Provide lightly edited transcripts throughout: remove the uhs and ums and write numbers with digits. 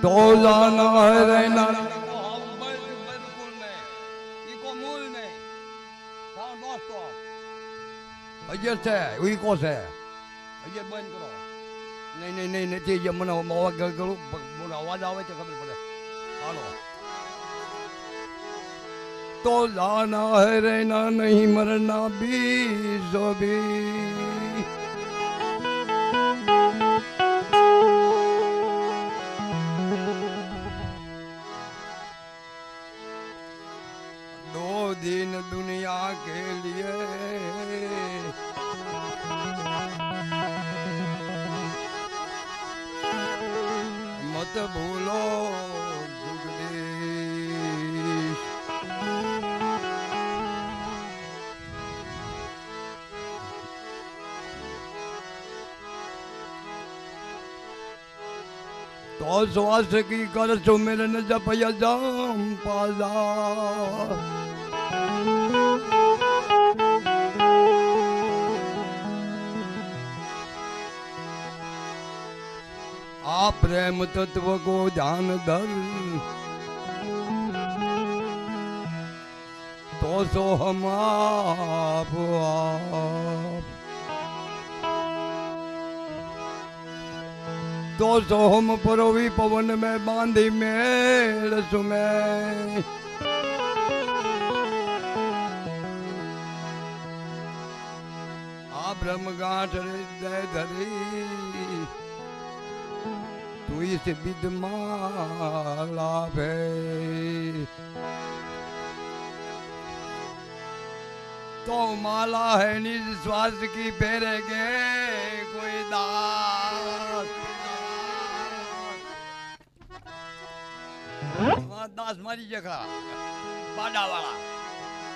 तो जाना है रहना अजय से वही को से अजय बंद करो नहीं नहीं ये मन आवाज करो मन आवाज आवे तो खबर पड़े हालो तो जाना है रहना नहीं मरना भी दिन दुनिया के लिए मत भूलो जगदीश तो श्वास की कर सुमिरन जपय जाम पाजा आप प्रेम तत्व को ध्यान धर तो सो हम आप तो सो हम परोवी पवन में बांधी मेल सुमे आप ब्रह्म गांठ हृदय धरी तू इस विद माला है तो माला है निज श्वास की फेरेगे कोई दास दास मारी जगह पाडा वाला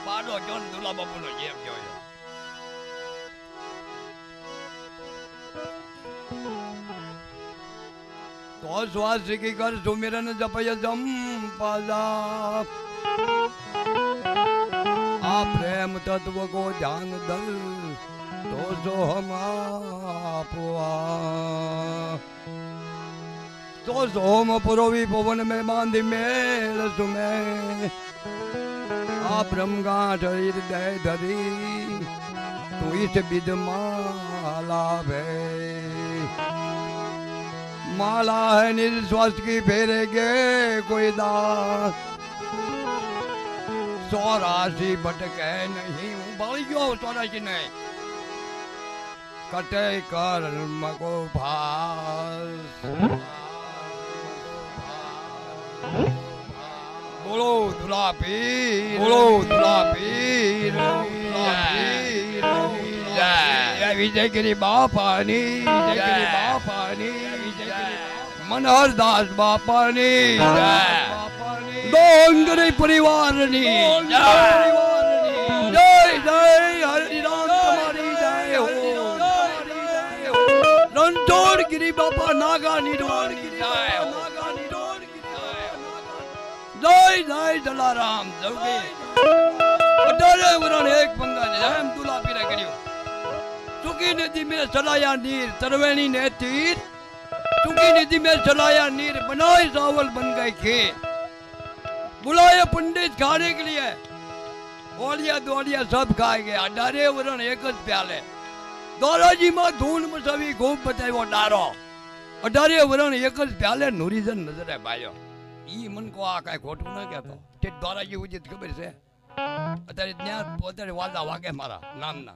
पाडो जोन दुला बाबू नो जेम जोयो तो श्वास की कर सुमिरन जपय जम पाजा आप प्रेम तत्व को ध्यान दल तो सो हम तो सोम पुरोवी पवन में बांधी मेल सुमे आप ब्रह्मगांठ हृदय धरी तू इस विद माला भे माला है निज श्वास की फेरेगे कोई दास 84 भटके नहीं बलियो 84 नहीं कटे कर्म को भास बोलो दुला पीर विजय गिरी बापानी मनोहर दास बापानी डोंगरी परिवारनी जय जय हरिराम तुम्हारी जय हो रणछोड़ गिरी बापा नागा निडोर की जय हो जय जय जलाराम जोगे अठारे वरण एक पंगा जय तुला पीरा करियो चुकी नदी में चलाया नीर तरवेणी ने तीर चुकी नदी में चलाया नीर बनाए चावल बन गए खेत बुलाए पंडित खाने के लिए ओलिया दोलिया सब खाए गए अठारे वरण एक प्याले दादाजी मां धूल मचावी खूब बचायो डारो अठारे वरण एक प्याले नूरीजन नजर है भाइयों ई मन को आ काय खोटू ना कहतो ते दादाजी उजित खबर से अतारे न्या पोते वादा वागे मारा नाम ना